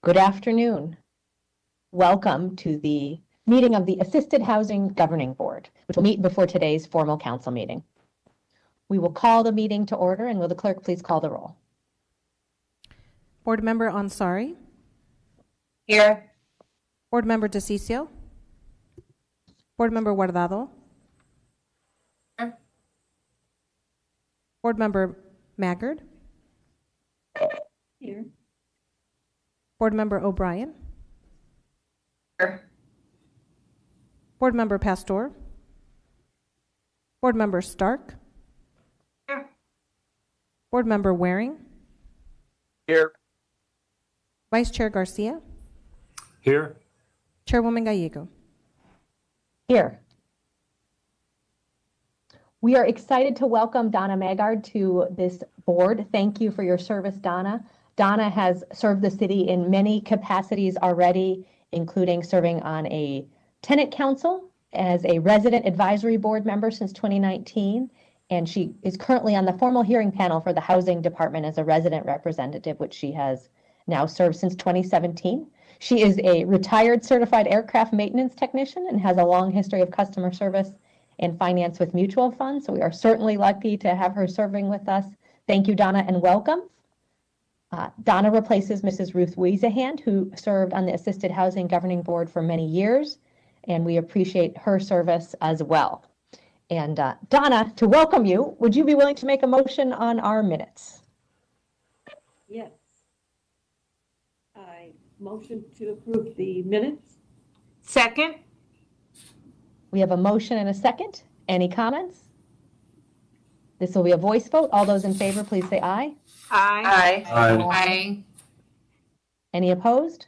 Good afternoon. Welcome to the meeting of the Assisted Housing Governing Board, which will meet before today's formal council meeting. We will call the meeting to order, and will the clerk please call the roll? Board Member Ansari. Here. Board Member DeCiccio. Board Member Guardado. Here. Board Member Maggard. Here. Board Member O'Brien. Here. Board Member Pastor. Board Member Stark. Here. Board Member Waring. Here. Vice Chair Garcia. Here. Chairwoman Gallego. Here. We are excited to welcome Donna Maggard to this board. Thank you for your service, Donna. Donna has served the city in many capacities already, including serving on a tenant council as a resident advisory board member since 2019. And she is currently on the formal hearing panel for the housing department as a resident representative, which she has now served since 2017. She is a retired certified aircraft maintenance technician and has a long history of customer service and finance with mutual funds. So we are certainly lucky to have her serving with us. Thank you, Donna, and welcome. Donna replaces Mrs. Ruth Wiesenhand, who served on the Assisted Housing Governing Board for many years, and we appreciate her service as well. And Donna, to welcome you, would you be willing to make a motion on our minutes? Yes. I motion to approve the minutes. Second. We have a motion and a second. Any comments? This will be a voice vote. All those in favor, please say aye. Aye. Aye. Any opposed?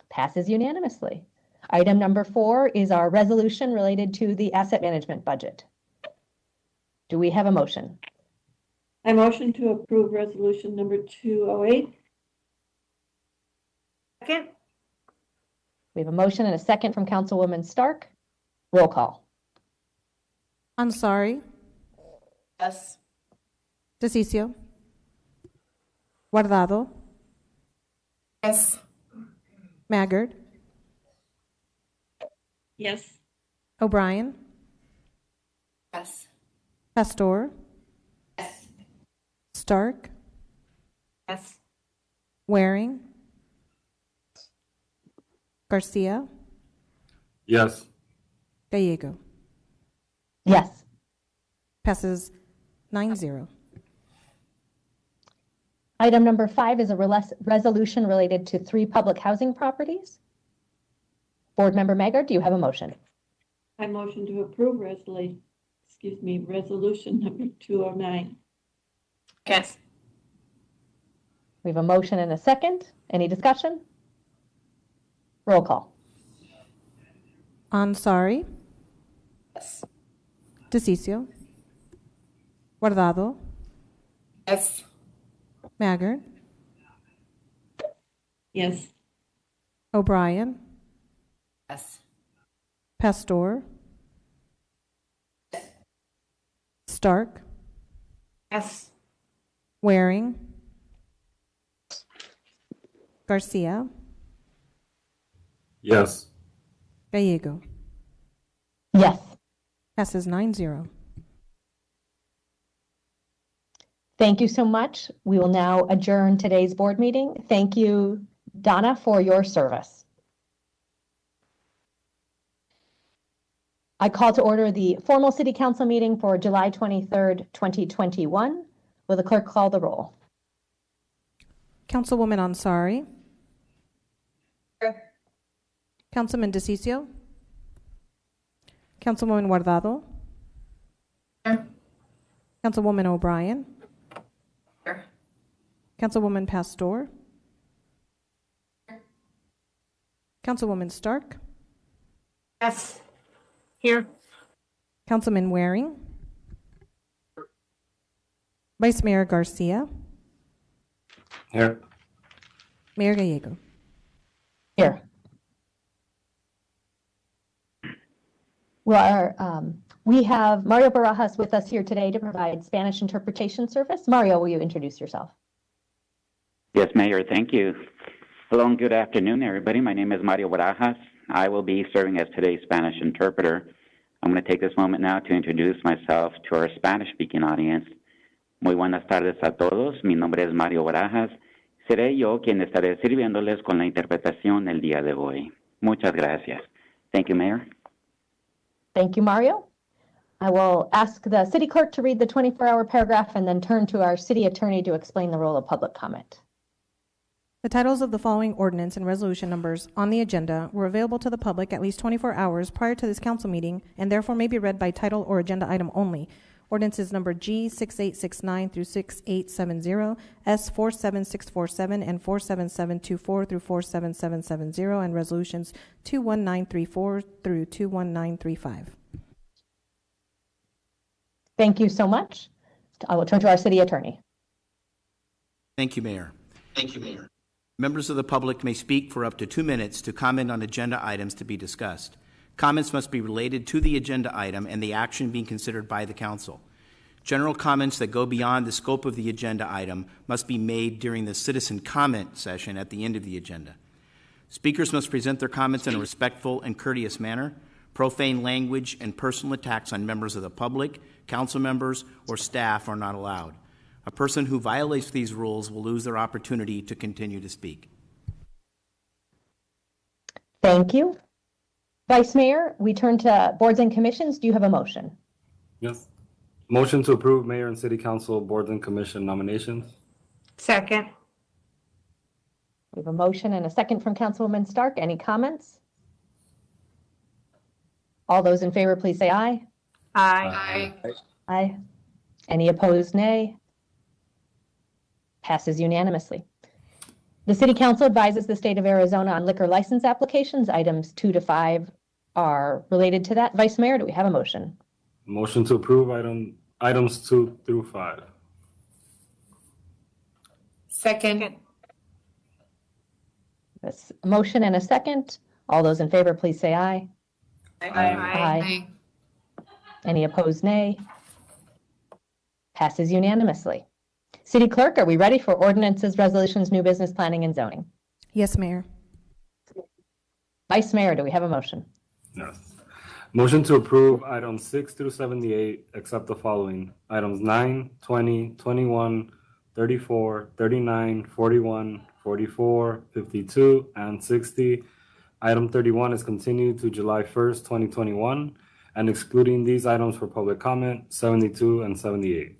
Passes unanimously. Item number 4 is our resolution related to the asset management budget. Do we have a motion? I motion to approve resolution number 208. Second. We have a motion and a second from Councilwoman Stark. Roll call. Ansari. Yes. DeCiccio. Guardado. Yes. Maggard. Yes. O'Brien. Yes. Pastor. Yes. Stark. Yes. Waring. Garcia. Yes. Gallego. Yes. Passes 9-0. Item number 5 is a resolution related to 3 public housing properties. Board Member Maggard, do you have a motion? I motion to approve resolution number 209. Yes. We have a motion and a second. Any discussion? Roll call. Ansari. Yes. DeCiccio. Guardado. Yes. Maggard. Yes. O'Brien. Yes. Pastor. Stark. Yes. Waring. Garcia. Yes. Gallego. Yes. Passes 9-0. Thank you so much. We will now adjourn today's board meeting. Thank you, Donna, for your service. I call to order the formal City Council meeting for July 23rd, 2021. Will the clerk call the roll? Councilwoman Ansari. Here. Councilman DeCiccio. Councilwoman Guardado. Here. Councilwoman O'Brien. Here. Councilwoman Pastor. Here. Councilwoman Stark. Yes. Here. Councilman Waring. Vice Mayor Garcia. Here. Mayor Gallego. Here. We have Mario Barajas with us here today to provide Spanish interpretation service. Mario, will you introduce yourself? Yes, Mayor, thank you. Hello and good afternoon, everybody. My name is Mario Barajas. I will be serving as today's Spanish interpreter. I'm going to take this moment now to introduce myself to our Spanish-speaking audience. Muy buenas tardes a todos. Mi nombre es Mario Barajas. Seré yo quien estaré sirviéndoles con la interpretación el día de hoy. Muchas gracias. Thank you, Mayor. Thank you, Mario. I will ask the city clerk to read the 24-hour paragraph and then turn to our city attorney to explain the role of public comment. The titles of the following ordinance and resolution numbers on the agenda were available to the public at least 24 hours prior to this council meeting and therefore may be read by title or agenda item only. Ordinances number G6869 through 6870, S47647 and 47724 through 47770, and resolutions 21934 through 21935. Thank you so much. I will turn to our city attorney. Thank you, Mayor. Members of the public may speak for up to 2 minutes to comment on agenda items to be discussed. Comments must be related to the agenda item and the action being considered by the council. General comments that go beyond the scope of the agenda item must be made during the citizen comment session at the end of the agenda. Speakers must present their comments in a respectful and courteous manner. Profane language and personal attacks on members of the public, council members, or staff are not allowed. A person who violates these rules will lose their opportunity to continue to speak. Thank you. Vice Mayor, we turn to boards and commissions. Do you have a motion? Yes. Motion to approve mayor and city council boards and commission nominations. Second. We have a motion and a second from Councilwoman Stark. Any comments? All those in favor, please say aye. Aye. Aye. Any opposed, nay? Passes unanimously. The City Council advises the state of Arizona on liquor license applications. Items 2 to 5 are related to that. Vice Mayor, do we have a motion? Motion to approve items 2 through 5. Second. This motion and a second. All those in favor, please say aye. Aye. Any opposed, nay? Passes unanimously. City Clerk, are we ready for ordinances, resolutions, new business, planning, and zoning? Yes, Mayor. Vice Mayor, do we have a motion? Yes. Motion to approve items 6 through 78, except the following. Items 9, 20, 21, 34, 39, 41, 44, 52, and 60. Item 31 is continued to July 1st, 2021, and excluding these items for public comment, 72 and 78.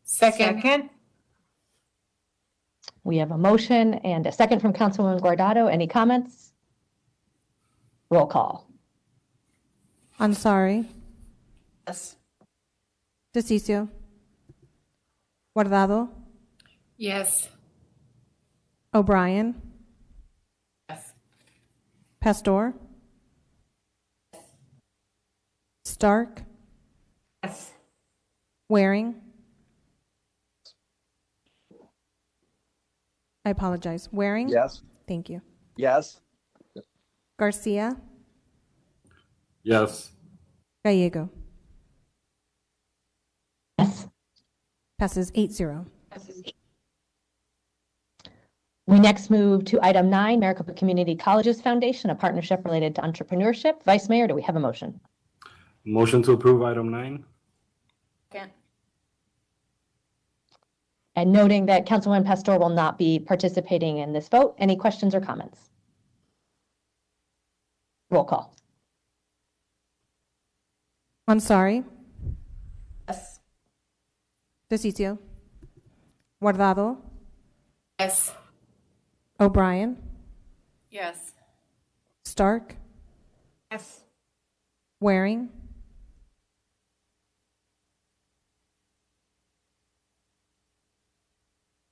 Second. We have a motion and a second from Councilwoman Guardado. Any comments? Roll call. Ansari, Yes. DeCiccio, Guardado, Yes. O'Brien, Yes. Pastor, Stark, Yes. Waring. I apologize. Waring? Yes. Thank you. Yes. Garcia, Yes. Gallego. Yes. Passes 8-0. We next move to item 9, Maricopa Community Colleges Foundation, a partnership related to entrepreneurship. Vice Mayor, do we have a motion? Motion to approve item 9. Second. And noting that Councilwoman Pastor will not be participating in this vote. Any questions or comments? Roll call. Ansari, Yes. DeCiccio, Guardado, Yes. O'Brien, Yes. Stark, Yes. Waring,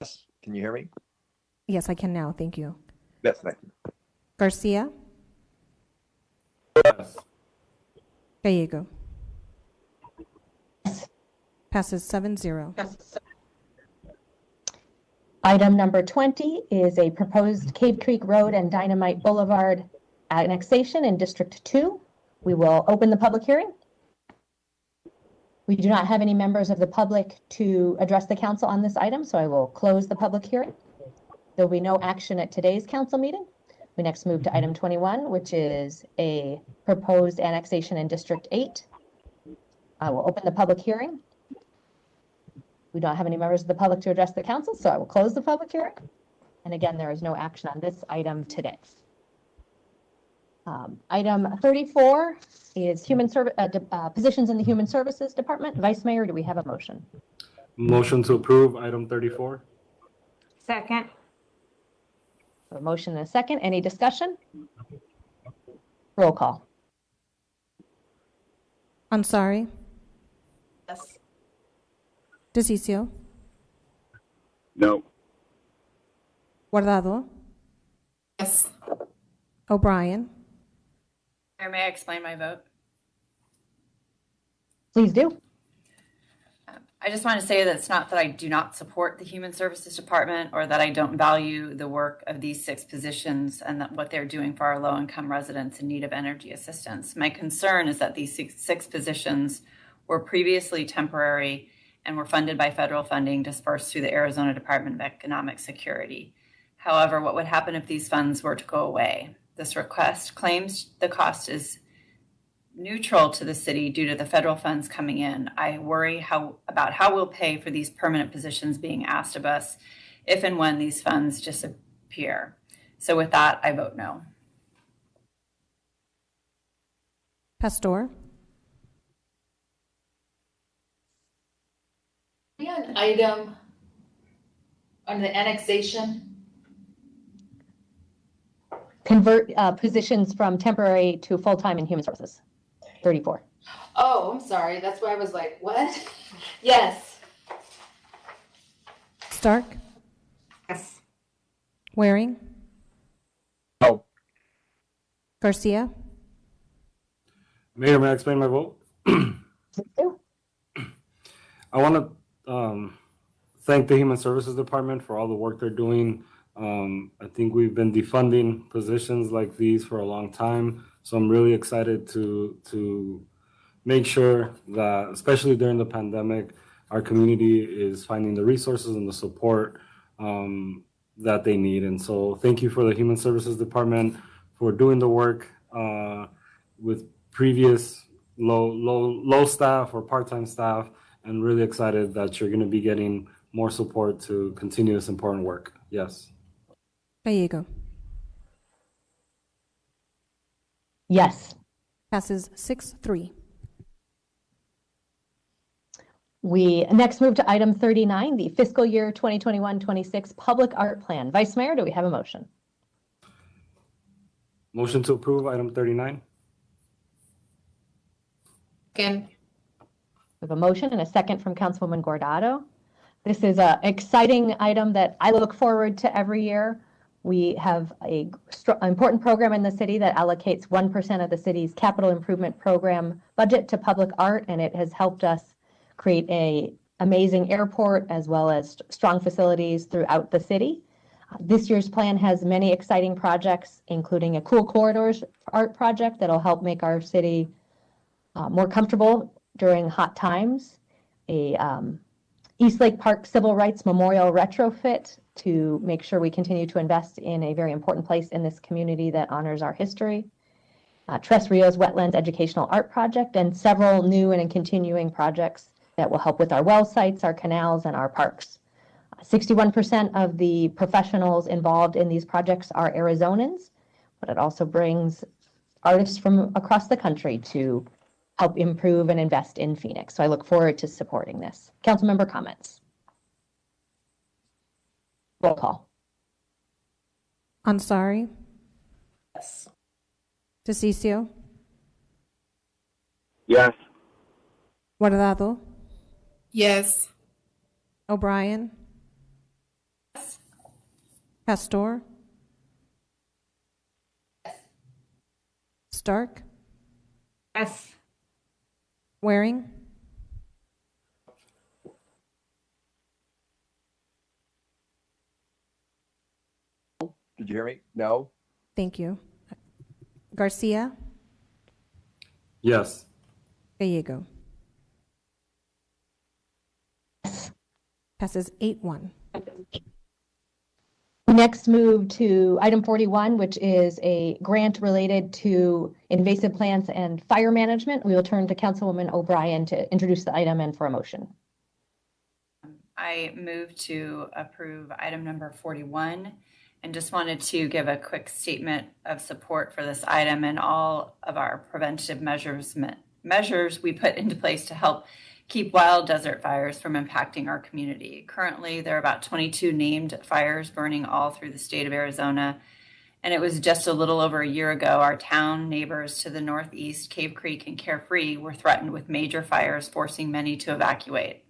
Yes. Can you hear me? yes, I can now, thank you. Yes, thank you. Garcia, Yes. Gallego. Yes. Passes 7-0. Item number 20 is a proposed Cave Creek Road and Dynamite Boulevard annexation in District 2. We will open the public hearing. We do not have any members of the public to address the council on this item, so I will close the public hearing. There will be no action at today's council meeting. We next move to item 21, which is a proposed annexation in District 8. I will open the public hearing. We don't have any members of the public to address the council, so I will close the public hearing. And again, there is no action on this item today. Item 34 is positions in the Human Services Department. Vice Mayor, do we have a motion? Motion to approve item 34. Second. A motion and a second. Any discussion? Roll call. Ansari, Yes. DeCiccio, No. Guardado, Yes. O'Brien, Mayor, may I explain my vote? Please do. I just want to say that it's not that I do not support the Human Services Department or that I don't value the work of these 6 positions and that what they're doing for our low-income residents in need of energy assistance. My concern is that these six positions were previously temporary and were funded by federal funding dispersed through the Arizona Department of Economic Security. However, what would happen if these funds were to go away? This request claims the cost is neutral to the city due to the federal funds coming in. I worry about how we'll pay for these permanent positions being asked of us if and when these funds disappear. So with that, I vote no. Pastor, An item on the annexation. Convert positions from temporary to full-time in Human Services. 34. Oh, I'm sorry. That's why I was like, what? Yes. Stark, Yes. Waring, No. Garcia, Mayor, may I explain my vote? Please do. I want to thank the Human Services Department for all the work they're doing. I think we've been defunding positions like these for a long time, so I'm really excited to make sure that, especially during the pandemic, our community is finding the resources and the support that they need. And so thank you for the Human Services Department for doing the work with previous low staff or part-time staff, and really excited that you're going to be getting more support to continue this important work. Yes. Gallego. Yes. Passes 6-3. We next move to item 39, the fiscal year 2021-26 public art plan. Vice Mayor, do we have a motion? Motion to approve item 39. Again. We have a motion and a second from Councilwoman Guardado. This is an exciting item that I look forward to every year. We have an important program in the city that allocates 1% of the city's capital improvement program budget to public art, and it has helped us create an amazing airport as well as strong facilities throughout the city. This year's plan has many exciting projects, including a Cool Corridors art project that'll help make our city more comfortable during hot times, a Eastlake Park Civil Rights Memorial retrofit to make sure we continue to invest in a very important place in this community that honors our history, Tres Rios Wetlands Educational Art Project, and several new and continuing projects that will help with our well sites, our canals, and our parks. 61% of the professionals involved in these projects are Arizonans, but it also brings artists from across the country to help improve and invest in Phoenix. So I look forward to supporting this. Council member comments. Roll call. Ansari, Yes. DeCiccio, Yes. Guardado, Yes. O'Brien, Pastor, Stark, Yes. Waring, Did you hear me? No. thank you, Garcia, Yes. Gallego. Passes 8-1. We next move to item 41, which is a grant related to invasive plants and fire management. We will turn to Councilwoman O'Brien to introduce the item and for a motion. I move to approve item number 41 and just wanted to give a quick statement of support for this item and all of our preventative measures we put into place to help keep wild desert fires from impacting our community. Currently, there are about 22 named fires burning all through the state of Arizona. And it was just a little over a year ago, our town neighbors to the northeast, Cave Creek and Carefree, were threatened with major fires, forcing many to evacuate.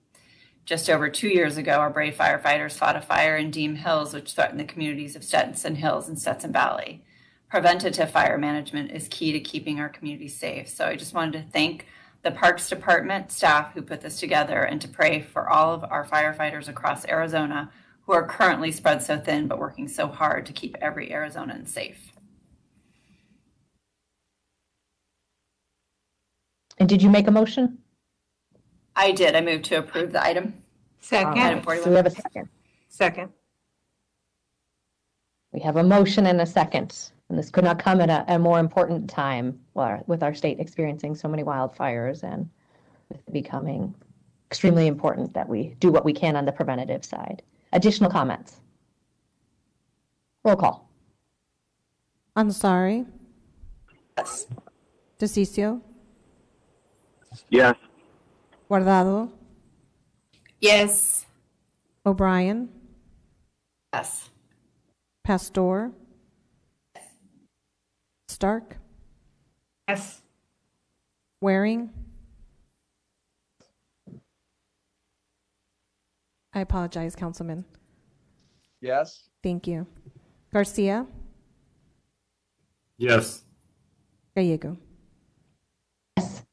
Just over 2 years ago, our brave firefighters fought a fire in Deem Hills, which threatened the communities of Stetson Hills and Stetson Valley. Preventative fire management is key to keeping our communities safe. So I just wanted to thank the Parks Department staff who put this together and to pray for all of our firefighters across Arizona who are currently spread so thin but working so hard to keep every Arizonan safe. And did you make a motion? I did. I moved to approve the item. Second. Item 41. So we have a second. Second. We have a motion and a second, and this could not come at a more important time with our state experiencing so many wildfires and with it becoming extremely important that we do what we can on the preventative side. Additional comments? Roll call. Ansari, Yes. DeCiccio, Yes. Guardado, Yes. O'Brien, Yes. Pastor, Stark, Yes. Waring. I apologize, Councilman. Yes. Thank you. Garcia, Yes. Gallego. Yes.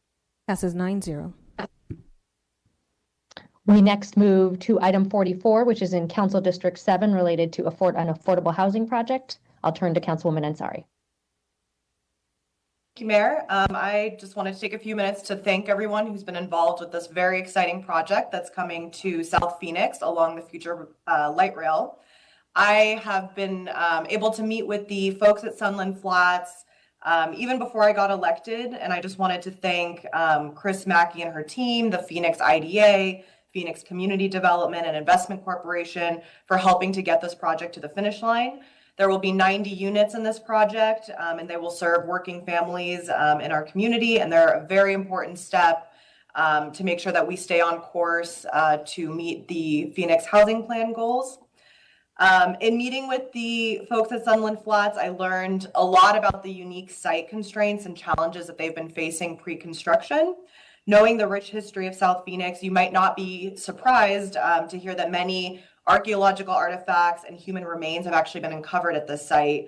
Passes 9-0. We next move to item 44, which is in Council District 7 related to an affordable housing project. I'll turn to Councilwoman Ansari. Thank you, Mayor. I just wanted to take a few minutes to thank everyone who's been involved with this very exciting project that's coming to South Phoenix along the future light rail. I have been able to meet with the folks at Sunland Flats even before I got elected, and I just wanted to thank Chris Mackey and her team, the Phoenix IDA, Phoenix Community Development and Investment Corporation for helping to get this project to the finish line. There will be 90 units in this project, and they will serve working families in our community, and they're a very important step to make sure that we stay on course to meet the Phoenix Housing Plan goals. In meeting with the folks at Sunland Flats, I learned a lot about the unique site constraints and challenges that they've been facing pre-construction. Knowing the rich history of South Phoenix, you might not be surprised to hear that many archaeological artifacts and human remains have actually been uncovered at this site,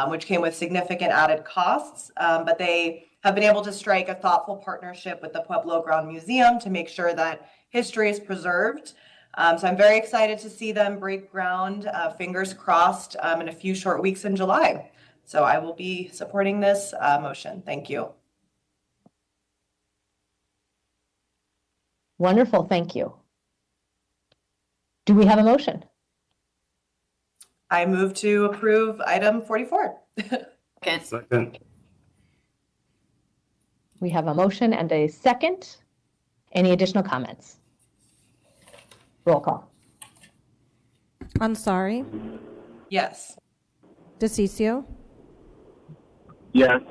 which came with significant added costs. But they have been able to strike a thoughtful partnership with the Pueblo Ground Museum to make sure that history is preserved. So I'm very excited to see them break ground, fingers crossed, in a few short weeks in July. So I will be supporting this motion. Thank you. Wonderful, thank you. Do we have a motion? I move to approve item 44. Second. We have a motion and a second. Any additional comments? Roll call. Ansari, Yes. DeCiccio, Yes.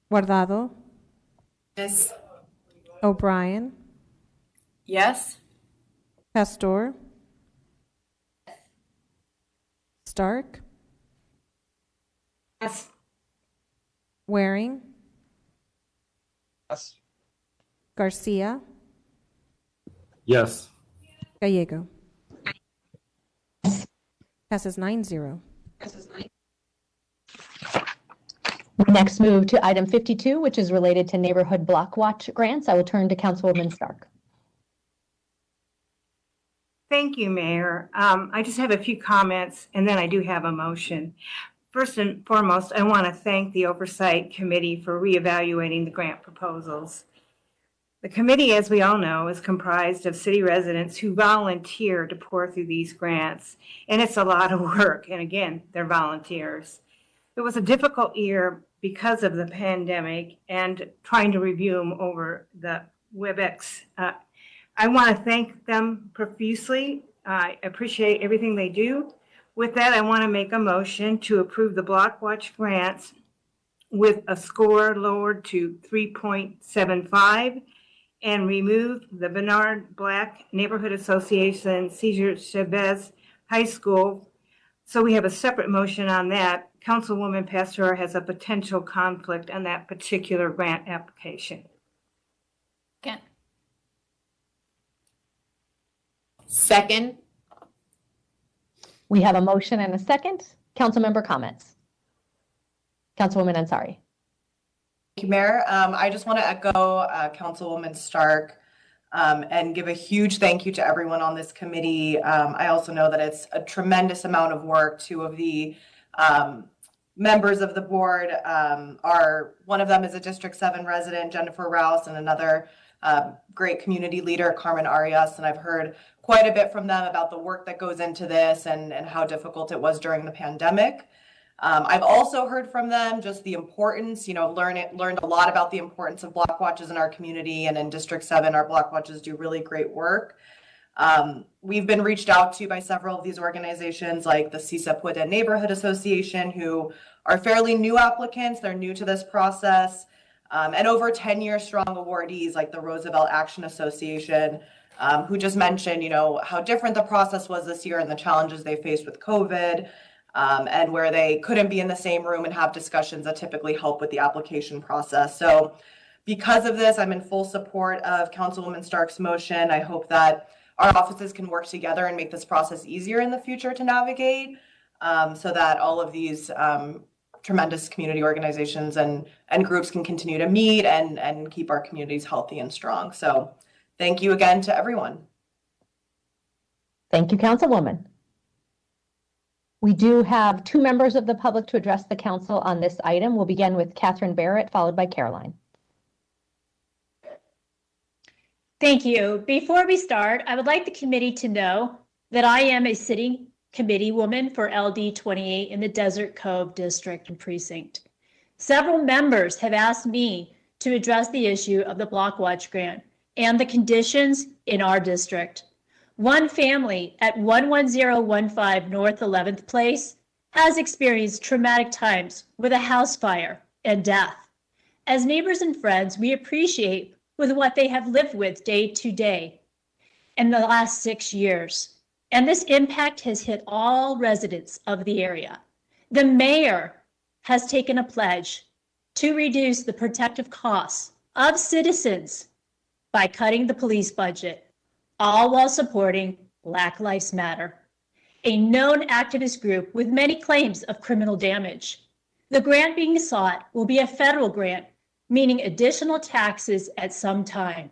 Guardado, Yes. O'Brien, Yes. Pastor, Stark, Yes. Waring, Yes. Garcia, Yes. Gallego. Passes 9-0. We next move to item 52, which is related to neighborhood block watch grants. I will turn to Councilwoman Stark. Thank you, Mayor. I just have a few comments, and then I do have a motion. First and foremost, I want to thank the Oversight Committee for reevaluating the grant proposals. The committee, as we all know, is comprised of city residents who volunteer to pour through these grants, and it's a lot of work. And again, they're volunteers. It was a difficult year because of the pandemic and trying to review them over the WebEx. I want to thank them profusely. I appreciate everything they do. With that, I want to make a motion to approve the Block Watch grants with a score lowered to 3.75 and remove the Bernard Black Neighborhood Association Cesar Chavez High School. So we have a separate motion on that. Councilwoman Pastor has a potential conflict on that particular grant application. Second. We have a motion and a second. Councilmember comments. Councilwoman Ansari. Thank you, Mayor. I just want to echo Councilwoman Stark and give a huge thank you to everyone on this committee. I also know that it's a tremendous amount of work. Two of the members of the board one of them is a District 7 resident, Jennifer Rouse, and another great community leader, Carmen Arias. And I've heard quite a bit from them about the work that goes into this and how difficult it was during the pandemic. I've also heard from them just the importance, learned a lot about the importance of block watches in our community, and in District 7, our block watches do really great work. We've been reached out to by several of these organizations like the Cisa Puede Neighborhood Association, who are fairly new applicants. They're new to this process. And over 10-year strong awardees like the Roosevelt Action Association, who just mentioned, how different the process was this year and the challenges they faced with COVID. And where they couldn't be in the same room and have discussions that typically help with the application process. So because of this, I'm in full support of Councilwoman Stark's motion. I hope that our offices can work together and make this process easier in the future to navigate, so that all of these tremendous community organizations and groups can continue to meet and keep our communities healthy and strong. So thank you again to everyone. Thank you, Councilwoman. We do have two members of the public to address the council on this item. We'll begin with Catherine Barrett, followed by Caroline. Thank you. Before we start, I would like the committee to know that I am a sitting committee woman for LD 28 in the Desert Cove District and Precinct. Several members have asked me to address the issue of the Block Watch grant and the conditions in our district. One family at 11015 North 11th Place has experienced traumatic times with a house fire and death. As neighbors and friends, we appreciate with what they have lived with day to day in the last 6 years. And this impact has hit all residents of the area. The mayor has taken a pledge to reduce the protective costs of citizens by cutting the police budget, all while supporting Black Lives Matter, a known activist group with many claims of criminal damage. The grant being sought will be a federal grant, meaning additional taxes at some time.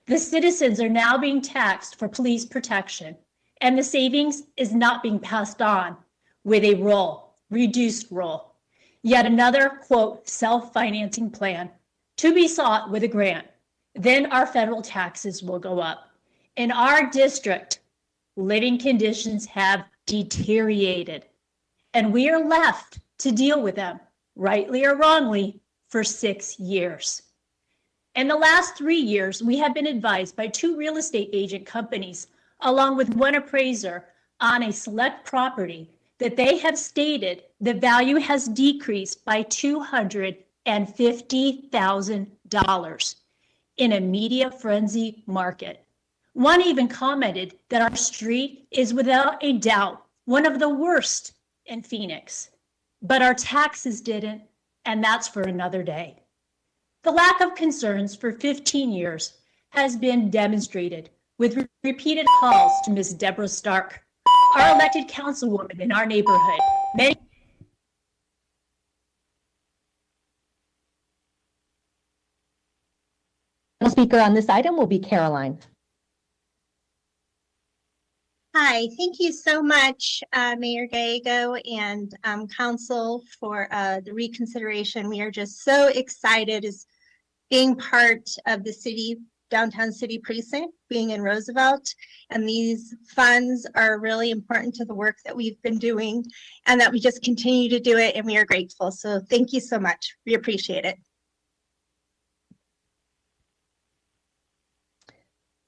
The citizens are now being taxed for police protection, and the savings is not being passed on with a reduced roll. Yet another, quote, self-financing plan to be sought with a grant. Then our federal taxes will go up. In our district, living conditions have deteriorated, and we are left to deal with them, rightly or wrongly, for 6 years. In the last 3 years, we have been advised by 2 real estate agent companies, along with one appraiser on a select property, that they have stated the value has decreased by $250,000 in a media frenzy market. One even commented that our street is without a doubt one of the worst in Phoenix, but our taxes didn't, and that's for another day. The lack of concerns for 15 years has been demonstrated with repeated calls to Ms. Deborah Stark, our elected councilwoman in our neighborhood. The speaker on this item will be Caroline. Hi, thank you so much, Mayor Gallego and Council for the reconsideration. We are just so excited as being part of the city downtown city precinct, being in Roosevelt. And these funds are really important to the work that we've been doing and that we just continue to do it. And we are grateful. So thank you so much. We appreciate it.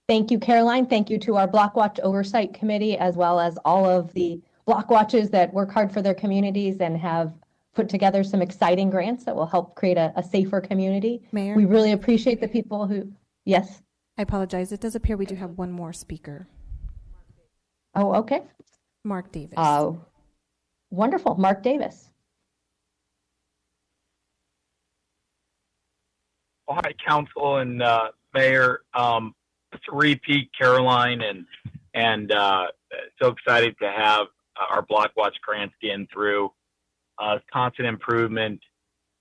Thank you, Caroline. Thank you to our Block Watch Oversight Committee, as well as all of the Block Watches that work hard for their communities and have put together some exciting grants that will help create a safer community. Mayor? We really appreciate the people who, yes? I apologize. It does appear we do have one more speaker. Oh, okay. Mark Davis. Wonderful. Mark Davis. Well, hi, Council and Mayor. Just to repeat Caroline and so excited to have our Block Watch grants getting through. Constant improvement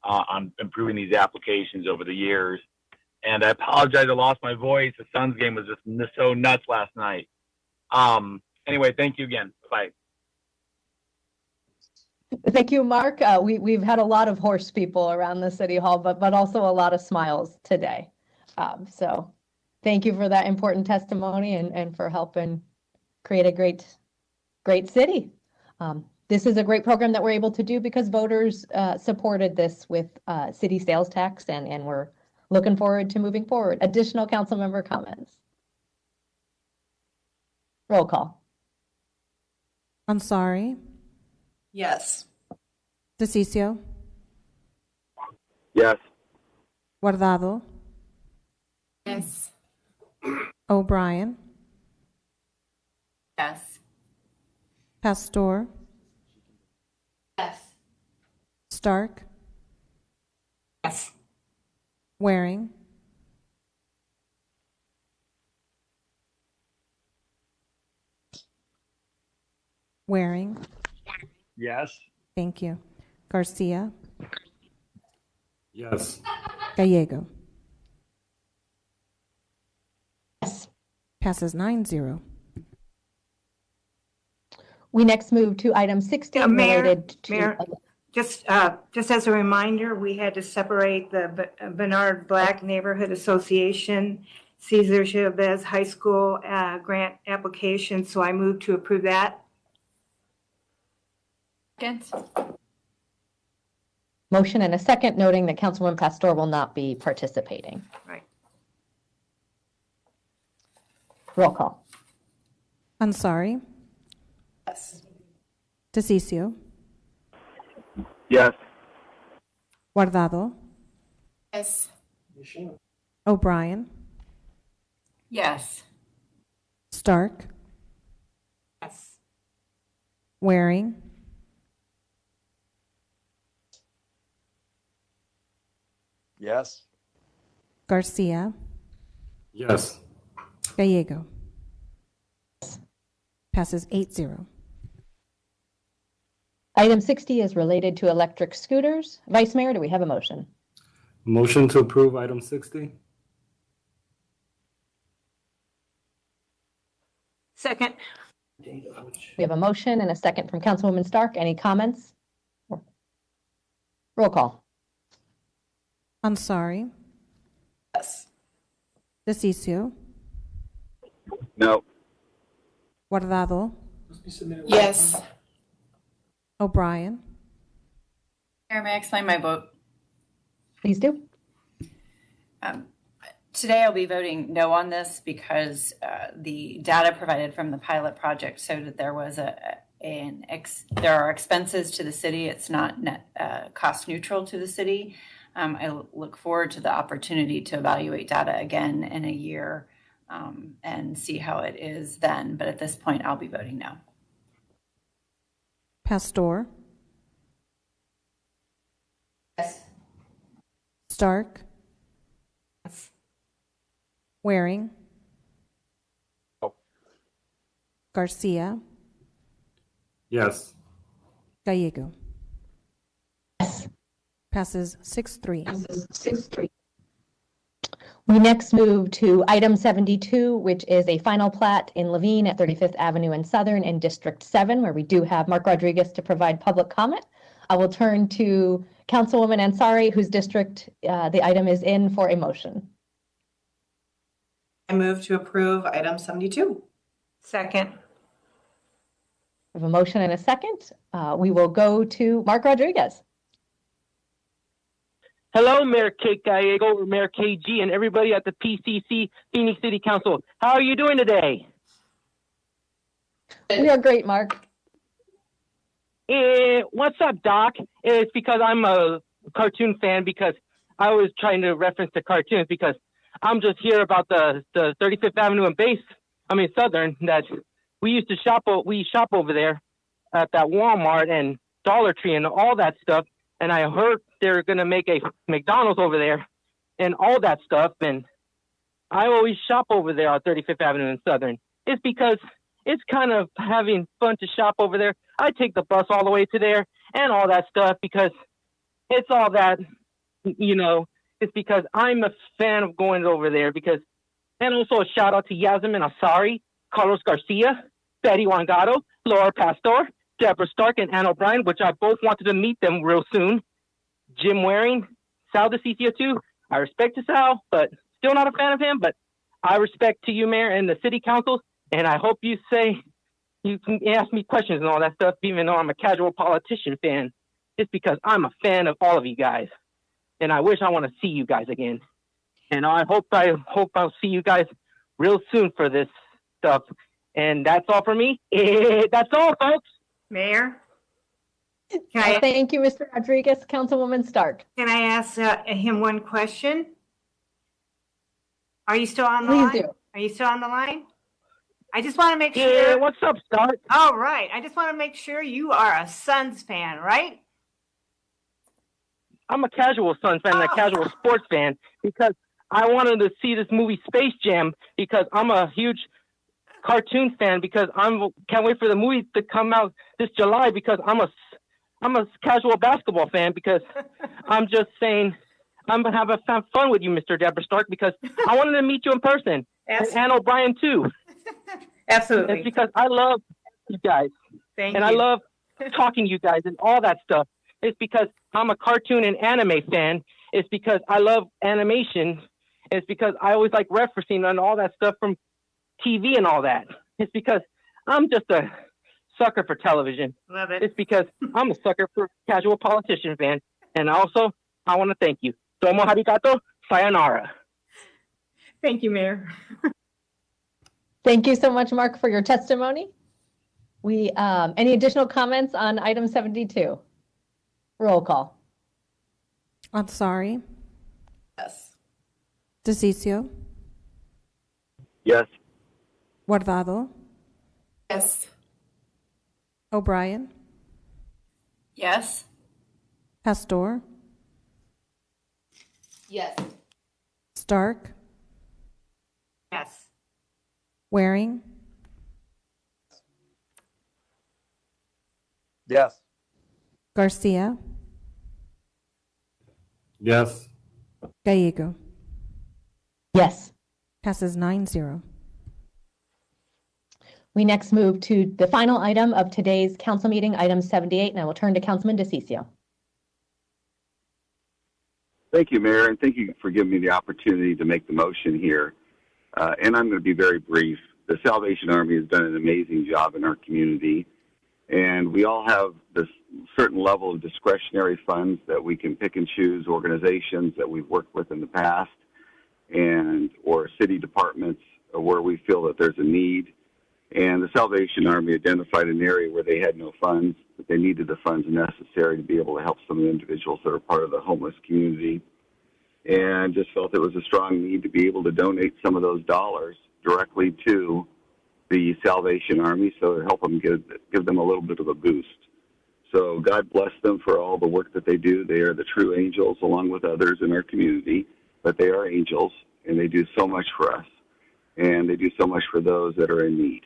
on improving these applications over the years. And I apologize, I lost my voice. The Suns game was just so nuts last night. Anyway, thank you again. Bye. Thank you, Mark. We've had a lot of horse people around the City Hall, but also a lot of smiles today. So thank you for that important testimony and for helping create a great city. This is a great program that we're able to do because voters supported this with city sales tax, and we're looking forward to moving forward. Additional council member comments? Roll call. Ansari. Yes. DeCiccio. Yes. Guardado. Yes. O'Brien. Yes. Pastor. Yes. Stark. Yes. Waring. Waring. Yes. Thank you. Garcia. Yes. Gallego. Yes. Passes 9-0. We next move to item 16 Mayor, related to. Mayor, just as a reminder, we had to separate the Bernard Black Neighborhood Association, Cesar Chavez High School grant application, so I moved to approve that. Second. Motion and a second, noting that Councilwoman Pastor will not be participating. Right. Roll call. Ansari. Yes. DeCiccio. Yes. Guardado. Yes. O'Brien. Yes. Stark. Yes. Waring. Yes. Garcia. Yes. Gallego. Passes 8-0. Item 60 is related to electric scooters. Vice Mayor, do we have a motion? Motion to approve item 60? Second. We have a motion and a second from Councilwoman Stark. Any comments? Roll call. Ansari. Yes. DeCiccio. No. Guardado. Yes. O'Brien. Mayor, may I explain my vote? Please do. Today I'll be voting no on this because the data provided from the pilot project showed that there was there are expenses to the city. It's not net cost neutral to the city. I look forward to the opportunity to evaluate data again in a year and see how it is then. But at this point, I'll be voting no. Pastor. Yes. Stark. Yes. Waring. No. Garcia. Yes. Gallego. Yes. Passes 6-3. We next move to item 72, which is a final plat in Levine at 35th Avenue and Southern in District 7, where we do have Mark Rodriguez to provide public comment. I will turn to Councilwoman Ansari, whose district the item is in, for a motion. I move to approve item 72. Second. We have a motion and a second. We will go to Mark Rodriguez. Hello, Mayor Kate Gallego, Mayor KG, and everybody at the PCC Phoenix City Council. How are you doing today? We are great, Mark. What's up, Doc? It's because I'm a cartoon fan, because I was trying to reference the cartoons, because I'm just here about the 35th Avenue and Southern, that we used to shop over there at that Walmart and Dollar Tree and all that stuff. And I heard they're going to make a McDonald's over there and all that stuff. And I always shop over there on 35th Avenue and Southern. It's because it's kind of having fun to shop over there. I take the bus all the way to there and all that stuff, because it's all that, it's because I'm a fan of going over there. And also a shout out to Yasmin Asari, Carlos Garcia, Betty Wangado, Laura Pastor, Deborah Stark, and Ann O'Brien, which I both wanted to meet them real soon. Jim Waring, Sal DeCiccio too. I respect to Sal, but still not a fan of him. But I respect to you, Mayor, and the City Council. And I hope you can ask me questions and all that stuff, even though I'm a casual politician fan. It's because I'm a fan of all of you guys. And I wish I want to see you guys again. And I hope I'll see you guys real soon for this stuff. And that's all for me. That's all, folks. Mayor? Thank you, Mr. Rodriguez. Councilwoman Stark. Can I ask him one question? Are you still on the Please line? do. Are you still on the line? I just want to make sure. Yeah, what's up, Stark? All right. I just want to make sure you are a Suns fan, right? I'm a casual Suns fan and a casual sports fan, because I wanted to see this movie Space Jam, because I'm a huge cartoon fan, because can't wait for the movie to come out this July, because I'm a casual basketball fan, because I'm just saying I'm gonna have fun with you, Mr. Deborah Stark, because I wanted to meet you in person. And Ann O'Brien too. Absolutely. It's because I love you guys. Thank and you. I love talking to you guys and all that stuff. It's because I'm a cartoon and anime fan. It's because I love animation. It's because I always like referencing on all that stuff from TV and all that. It's because I'm just a sucker for television. Love it. It's because I'm a sucker for casual politician fan. And also, I want to thank you. Domo arigato, sayonara. Thank you, Mayor. Thank you so much, Mark, for your testimony. Any additional comments on item 72? Roll call. Ansari. Yes. DeCiccio. Yes. Guardado. Yes. O'Brien. Yes. Pastor. Yes. Stark. Yes. Waring. Yes. Garcia. Yes. Gallego. Yes. Passes 9-0. We next move to the final item of today's council meeting, item 78, and I will turn to Councilman DeCiccio. Thank you, Mayor, and thank you for giving me the opportunity to make the motion here. And I'm going to be very brief. The Salvation Army has done an amazing job in our community, and we all have this certain level of discretionary funds that we can pick and choose, organizations that we've worked with in the past, or city departments where we feel that there's a need. And the Salvation Army identified an area where they had no funds, but they needed the funds necessary to be able to help some of the individuals that are part of the homeless community, and just felt it was a strong need to be able to donate some of those dollars directly to the Salvation Army, so to help them give them a little bit of a boost. So God bless them for all the work that they do. They are the true angels along with others in our community, but they are angels, and they do so much for us, and they do so much for those that are in need.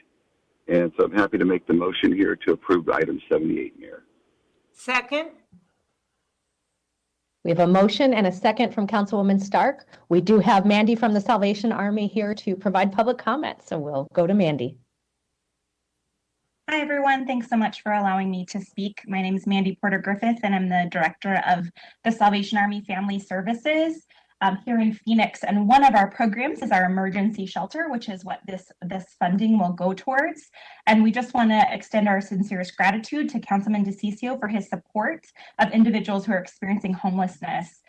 And so I'm happy to make the motion here to approve item 78, Mayor. Second. We have a motion and a second from Councilwoman Stark. We do have Mandy from the Salvation Army here to provide public comments, so we'll go to Mandy. Hi, everyone. Thanks so much for allowing me to speak. My name is Mandy Porter Griffith, and I'm the director of the Salvation Army Family Services. here in Phoenix. And one of our programs is our emergency shelter, which is what this funding will go towards. And we just want to extend our sincerest gratitude to Councilman DeCiccio for his support of individuals who are experiencing homelessness.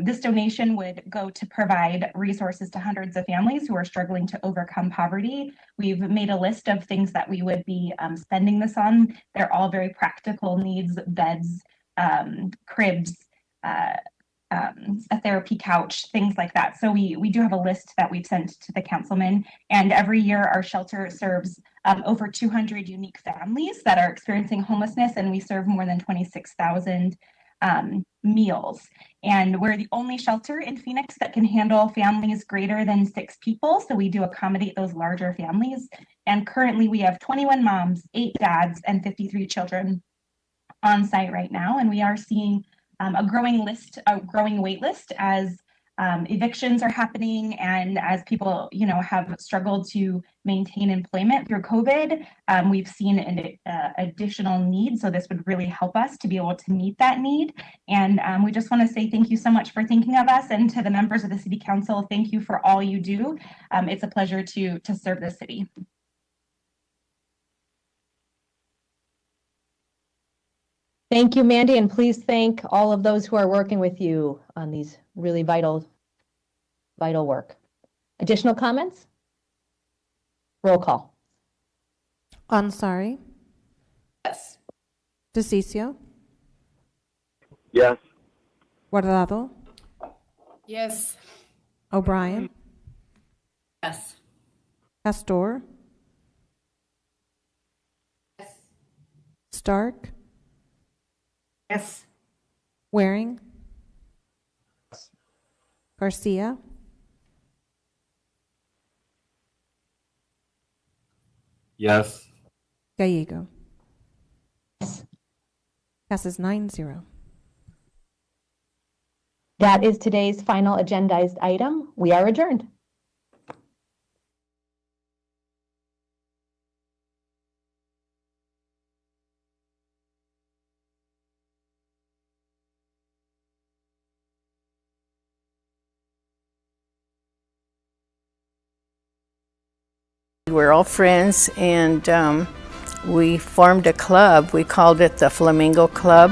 This donation would go to provide resources to hundreds of families who are struggling to overcome poverty. We've made a list of things that we would be spending this on. They're all very practical needs: beds, cribs, a therapy couch, things like that. So we do have a list that we've sent to the councilman, and every year our shelter serves over 200 unique families that are experiencing homelessness, and we serve more than 26,000 meals. And we're the only shelter in Phoenix that can handle families greater than 6 people, so we do accommodate those larger families. And currently we have 21 moms, 8 dads, and 53 children on site right now, and we are seeing a growing wait list as evictions are happening and as people, have struggled to maintain employment through COVID. We've seen an additional need, so this would really help us to be able to meet that need. And we just want to say thank you so much for thinking of us, and to the members of the City Council, thank you for all you do. It's a pleasure to serve the city. Thank you, Mandy, and please thank all of those who are working with you on these really vital work. Additional comments? Roll call. Ansari. Yes. DeCiccio. Yes. Guardado. Yes. O'Brien. Yes. Pastor. Yes. Stark. Yes. Waring. Garcia. Yes. Gallego. Passes 9-0. That is today's final agendized item. We are adjourned. We're all friends, and we formed a club. We called it the Flamingo Club.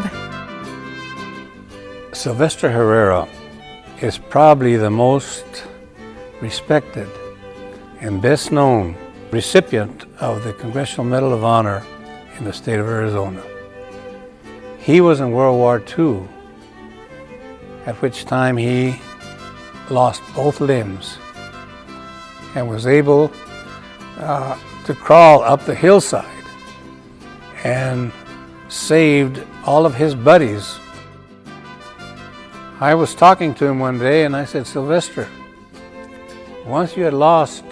Sylvester Herrera is probably the most respected and best known recipient of the Congressional Medal of Honor in the state of Arizona. He was in World War II, at which time he lost both limbs and was able to crawl up the hillside and saved all of his buddies. I was talking to him one day and I said, Sylvester, once you had lost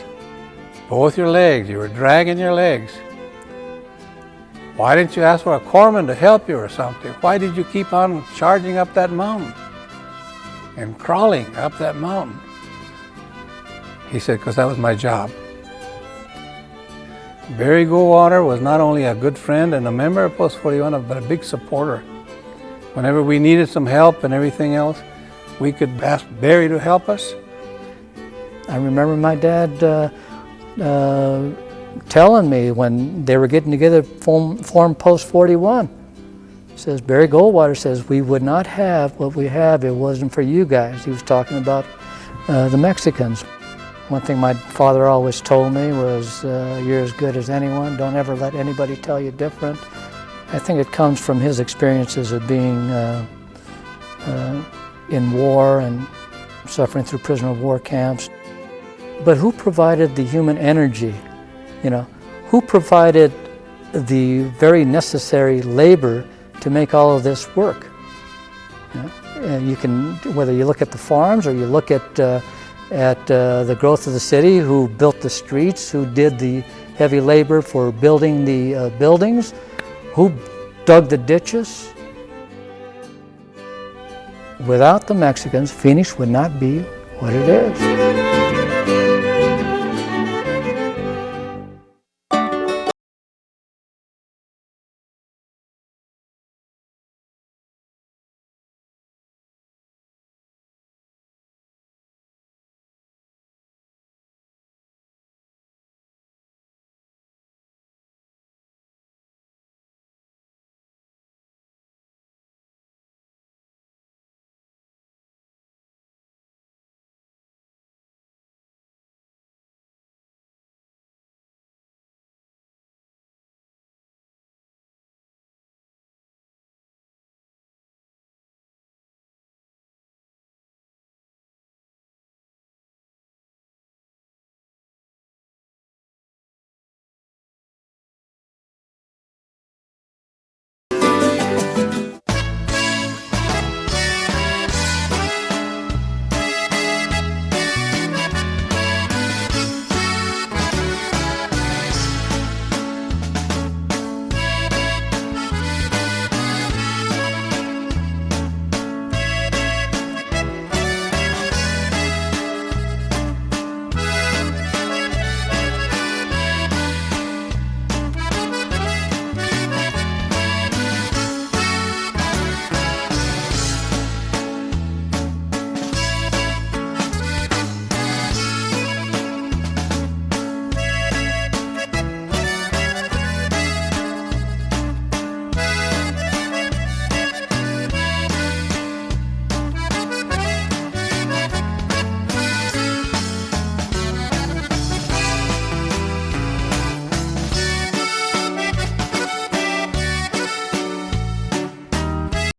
both your legs, you were dragging your legs, why didn't you ask for a corpsman to help you or something? Why did you keep on charging up that mountain and crawling up that mountain? He said, because that was my job. Barry Goldwater was not only a good friend and a member of Post 41, but a big supporter. Whenever we needed some help and everything else, we could ask Barry to help us. I remember my dad telling me when they were getting together to form Post 41. He says, Barry Goldwater says, we would not have what we have if it wasn't for you guys. He was talking about the Mexicans. One thing my father always told me was, you're as good as anyone. Don't ever let anybody tell you different. I think it comes from his experiences of being in war and suffering through prisoner of war camps. But who provided the human energy? Who provided the very necessary labor to make all of this work? And you can, whether you look at the farms or you look at the growth of the city, who built the streets, who did the heavy labor for building the buildings, who dug the ditches. Without the Mexicans, Phoenix would not be what it is.